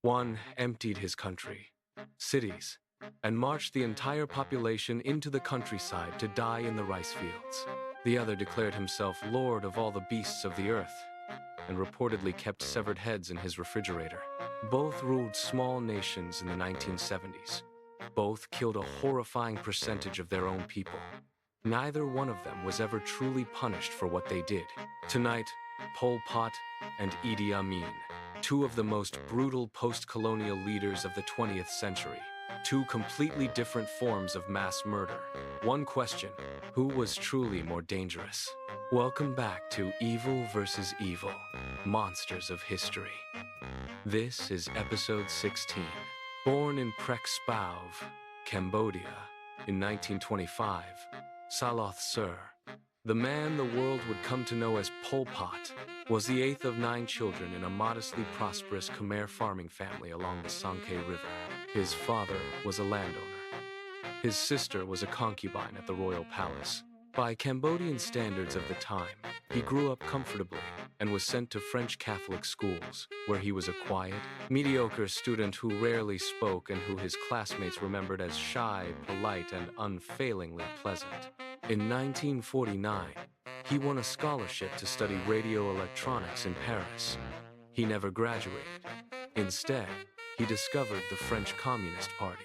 One emptied his country, cities, and marched the entire population into the countryside to die in the rice fields. The other declared himself lord of all the beasts of the earth, and reportedly kept severed heads in his refrigerator. Both ruled small nations in the 1970s. Both killed a horrifying percentage of their own people. Neither one of them was ever truly punished for what they did. Tonight, Pol Pot and Idi Amin, two of the most brutal post-colonial leaders of the 20th century. Two completely different forms of mass murder. One question: who was truly more dangerous? Welcome back to Evil versus Evil, Monsters of History. This is episode 16. Born in Prek Spav, Cambodia, in 1925, Saloth Sur, the man the world would come to know as Pol Pot, was the eighth of 9 children in a modestly prosperous Khmer farming family along the Sangkhe River. His father was a landowner. His sister was a concubine at the royal palace. By Cambodian standards of the time, he grew up comfortably and was sent to French Catholic schools, where he was a quiet, mediocre student who rarely spoke and who his classmates remembered as shy, polite, and unfailingly pleasant. In 1949, he won a scholarship to study radio electronics in Paris. He never graduated. Instead, he discovered the French Communist Party.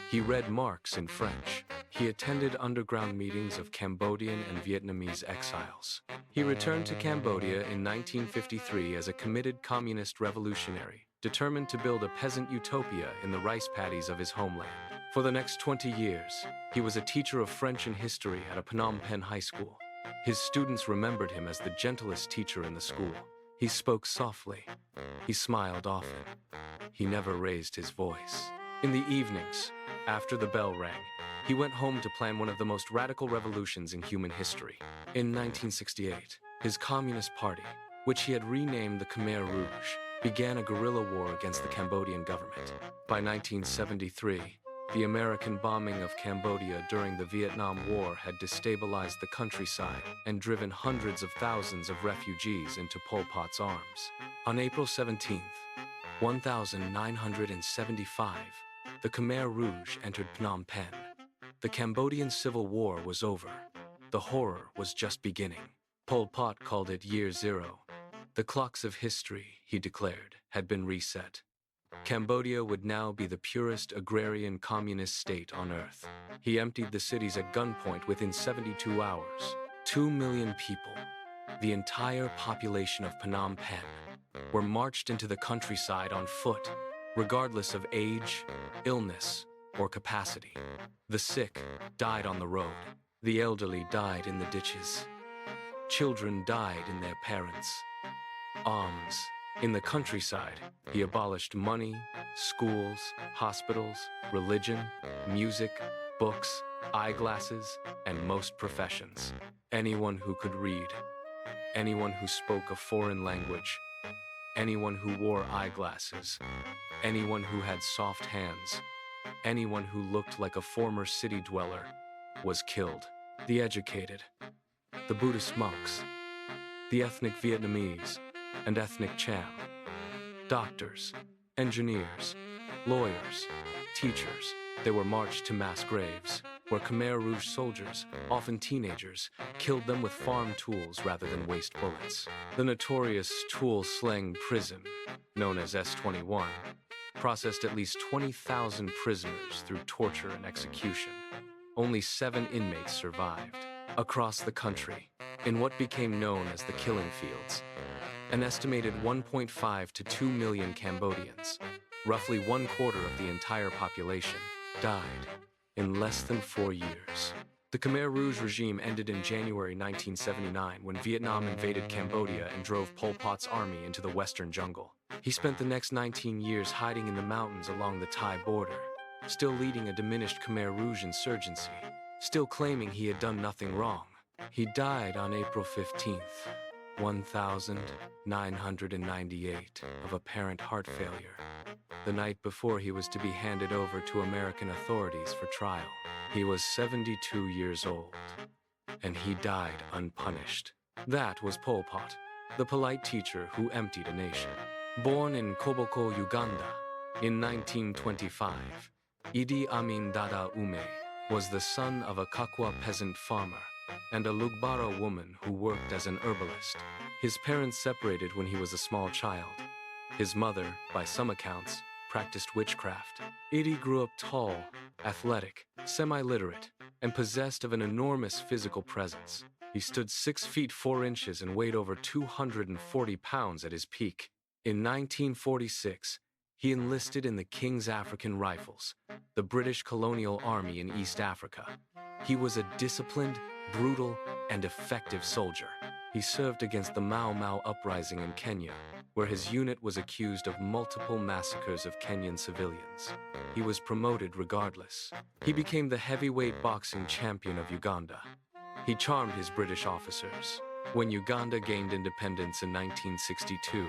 He read Marx in French. He attended underground meetings of Cambodian and Vietnamese exiles. He returned to Cambodia in 1953 as a committed communist revolutionary, determined to build a peasant utopia in the rice paddies of his homeland. For the next 20 years, he was a teacher of French and history at a Phnom Penh high school. His students remembered him as the gentlest teacher in the school. He spoke softly. He smiled often. He never raised his voice. In the evenings, after the bell rang, he went home to plan one of the most radical revolutions in human history. In 1968, his Communist Party, which he had renamed the Khmer Rouge, began a guerrilla war against the Cambodian government. By 1973, the American bombing of Cambodia during the Vietnam War had destabilized the countryside and driven hundreds of thousands of refugees into Pol Pot's arms. On April 17th, 1975, the Khmer Rouge entered Phnom Penh. The Cambodian Civil War was over. The horror was just beginning. Pol Pot called it Year Zero. The clocks of history, he declared, had been reset. Cambodia would now be the purest agrarian communist state on earth. He emptied the cities at gunpoint within 72 hours. 2 million people, the entire population of Phnom Penh, were marched into the countryside on foot, regardless of age, illness, or capacity. The sick died on the road. The elderly died in the ditches. Children died in their parents' arms. In the countryside, he abolished money, schools, hospitals, religion, music, books, eyeglasses, and most professions. Anyone who could read, anyone who spoke a foreign language, anyone who wore eyeglasses, anyone who had soft hands, anyone who looked like a former city dweller, was killed. The educated, the Buddhist monks, the ethnic Vietnamese, and ethnic Cham, doctors, engineers, lawyers, teachers, they were marched to mass graves, where Khmer Rouge soldiers, often teenagers, killed them with farm tools rather than waste bullets. The notorious Tool Slang prison, known as S-21, processed at least 20,000 prisoners through torture and execution. Only 7 inmates survived. Across the country, in what became known as the killing fields, an estimated 1.5 to 2 million Cambodians, roughly 1/4 of the entire population, died in less than 4 years. The Khmer Rouge regime ended in January 1979 when Vietnam invaded Cambodia and drove Pol Pot's army into the western jungle. He spent the next 19 years hiding in the mountains along the Thai border, still leading a diminished Khmer Rouge insurgency, still claiming he had done nothing wrong. He died on April 15th, 1998, of apparent heart failure, the night before he was to be handed over to American authorities for trial. He was 72 years old, and he died unpunished. That was Pol Pot, the polite teacher who emptied a nation. Born in Koboko, Uganda, In 1925, Idi Amin Dada Ume was the son of a Kakwa peasant farmer and a Lugbara woman who worked as an herbalist. His parents separated when he was a small child. His mother, by some accounts, practiced witchcraft. Idi grew up tall, athletic, semi-literate, and possessed of an enormous physical presence. He stood 6 feet 4 inches and weighed over 240 pounds at his peak. In 1946, he enlisted in the King's African Rifles, the British colonial army in East Africa. He was a disciplined, brutal, and effective soldier. He served against the Mau Mau uprising in Kenya, where his unit was accused of multiple massacres of Kenyan civilians. He was promoted regardless. He became the heavyweight boxing champion of Uganda. He charmed his British officers. When Uganda gained independence in 1962,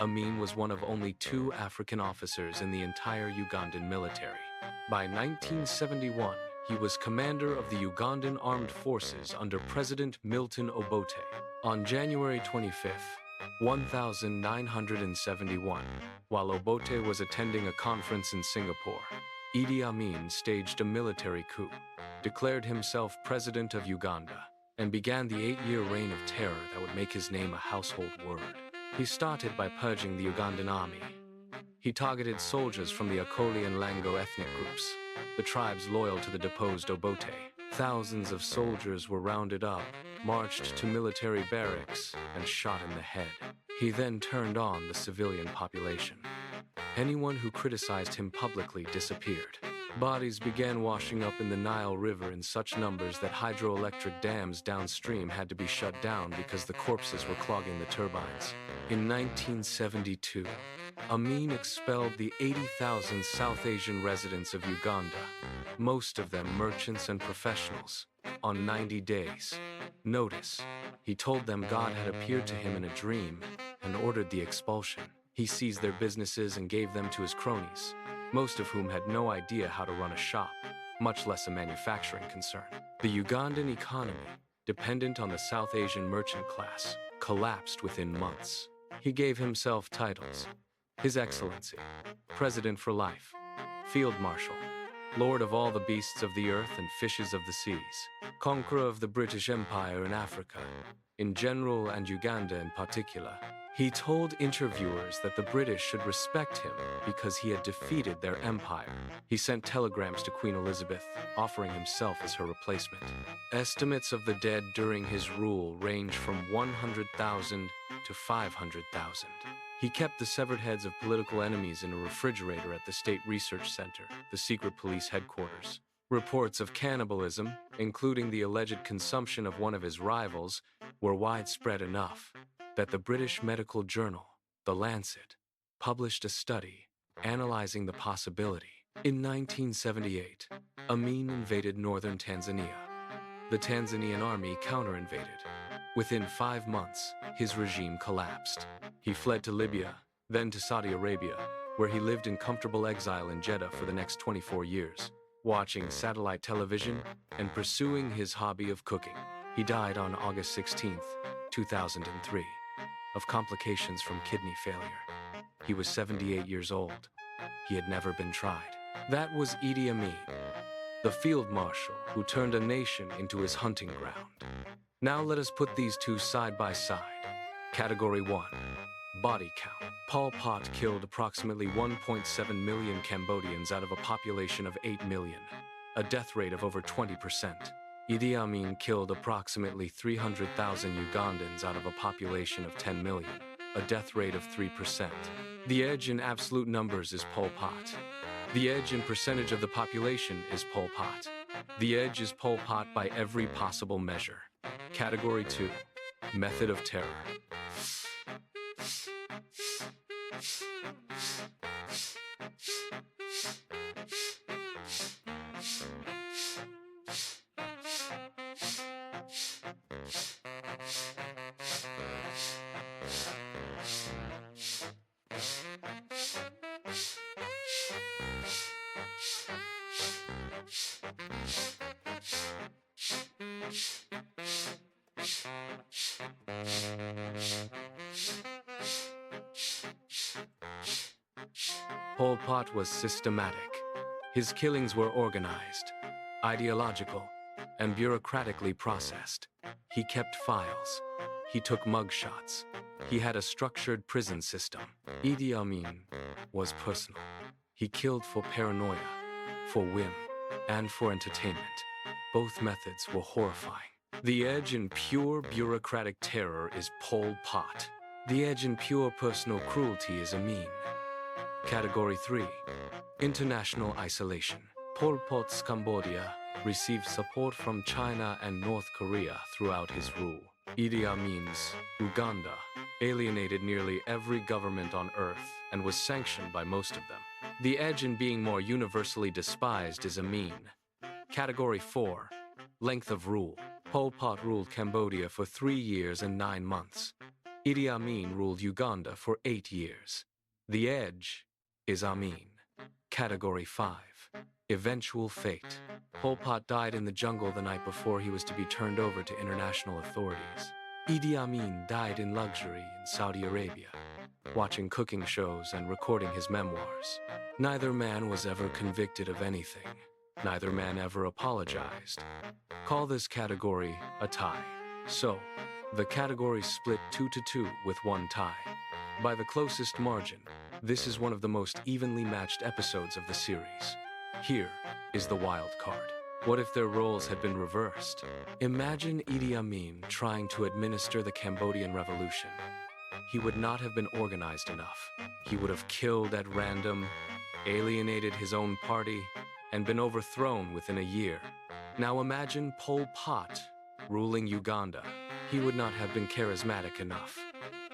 Amin was one of only 2 African officers in the entire Ugandan military. By 1971, he was commander of the Ugandan Armed Forces under President Milton Obote. On January 25, 1971, while Obote was attending a conference in Singapore, Idi Amin staged a military coup, declared himself president of Uganda, and began the 8-year reign of terror that would make his name a household word. He started by purging the Ugandan army. He targeted soldiers from the Akoli and Lango ethnic groups, the tribes loyal to the deposed Obote. Thousands of soldiers were rounded up, marched to military barracks, and shot in the head. He then turned on the civilian population. Anyone who criticized him publicly disappeared. Bodies began washing up in the Nile River in such numbers that hydroelectric dams downstream had to be shut down because the corpses were clogging the turbines. In 1972, Amin expelled the 80,000 South Asian residents of Uganda, most of them merchants and professionals, on 90 days. Notice, he told them God had appeared to him in a dream and ordered the expulsion. He seized their businesses and gave them to his cronies, most of whom had no idea how to run a shop, much less a manufacturing concern. The Ugandan economy, dependent on the South Asian merchant class, collapsed within months. He gave himself titles: His Excellency, President for Life, Field Marshal, Lord of all the beasts of the earth and fishes of the seas, Conqueror of the British Empire in Africa, in general and Uganda in particular. He told interviewers that the British should respect him because he had defeated their empire. He sent telegrams to Queen Elizabeth, offering himself as her replacement. Estimates of the dead during his rule range from 100,000 to 500,000. He kept the severed heads of political enemies in a refrigerator at the State Research Center, the secret police headquarters. Reports of cannibalism, including the alleged consumption of one of his rivals, were widespread enough that the British medical journal, The Lancet, published a study analyzing the possibility. In 1978, Amin invaded northern Tanzania. The Tanzanian army counter-invaded. Within 5 months, his regime collapsed. He fled to Libya, then to Saudi Arabia, where he lived in comfortable exile in Jeddah for the next 24 years, watching satellite television and pursuing his hobby of cooking. He died on August 16, 2003, of complications from kidney failure. He was 78 years old. He had never been tried. That was Idi Amin, the Field Marshal who turned a nation into his hunting ground. Now let us put these two side by side. Category 1. Body count. Pol Pot killed approximately 1.7 million Cambodians out of a population of 8 million, a death rate of over 20%. Idi Amin killed approximately 300,000 Ugandans out of a population of 10 million, a death rate of 3%. The edge in absolute numbers is Pol Pot. The edge in percentage of the population is Pol Pot. The edge is Pol Pot by every possible measure. Category 2. Method of terror. Pol Pot was systematic. His killings were organized, ideological, and bureaucratically processed. He kept files. He took mugshots. He had a structured prison system. Idi Amin was personal. He killed for paranoia, for whim, and for entertainment. Both methods were horrifying. The edge in pure bureaucratic terror is Pol Pot. The edge in pure personal cruelty is Amin. Category 3. International isolation. Pol Pot's Cambodia received support from China and North Korea throughout his rule. Idi Amin's Uganda alienated nearly every government on earth and was sanctioned by most of them. The edge in being more universally despised is Amin. Category 4. Length of rule. Pol Pot ruled Cambodia for 3 years and 9 months. Idi Amin ruled Uganda for 8 years. The edge is Amin. Category 5. Eventual fate. Pol Pot died in the jungle the night before he was to be turned over to international authorities. Idi Amin died in luxury in Saudi Arabia, watching cooking shows and recording his memoirs. Neither man was ever convicted of anything. Neither man ever apologized. Call this category a tie. So, the category split 2-2 with one tie. By the closest margin, this is one of the most evenly matched episodes of the series. Here is the wild card. What if their roles had been reversed? Imagine Idi Amin trying to administer the Cambodian Revolution. He would not have been organized enough. He would have killed at random, alienated his own party, and been overthrown within a year. Now imagine Pol Pot ruling Uganda. He would not have been charismatic enough.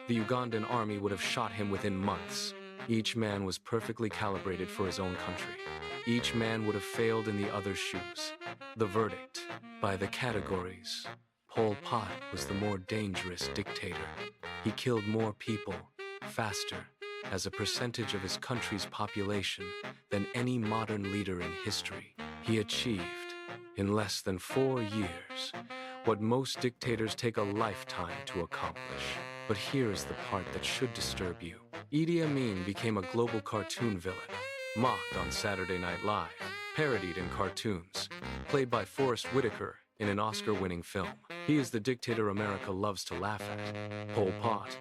The Ugandan army would have shot him within months. Each man was perfectly calibrated for his own country. Each man would have failed in the other's shoes. The verdict, by the categories, Pol Pot was the more dangerous dictator. He killed more people, faster, as a percentage of his country's population than any modern leader in history. He achieved, in less than 4 years, what most dictators take a lifetime to accomplish. But here is the part that should disturb you. Idi Amin became a global cartoon villain, mocked on Saturday Night Live, parodied in cartoons, played by Forrest Whitaker in an Oscar-winning film. He is the dictator America loves to laugh at. Pol Pot,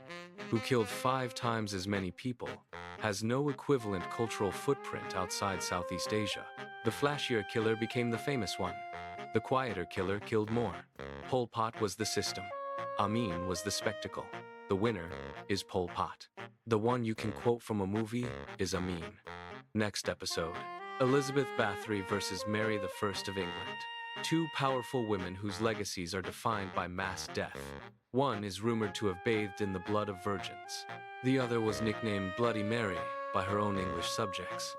who killed 5 times as many people, has no equivalent cultural footprint outside Southeast Asia. The flashier killer became the famous one. The quieter killer killed more. Pol Pot was the system. Amin was the spectacle. The winner is Pol Pot. The one you can quote from a movie is Amin. Next episode, Elizabeth Bathory versus Mary I of England. 2 powerful women whose legacies are defined by mass death. One is rumored to have bathed in the blood of virgins. The other was nicknamed Bloody Mary by her own English subjects.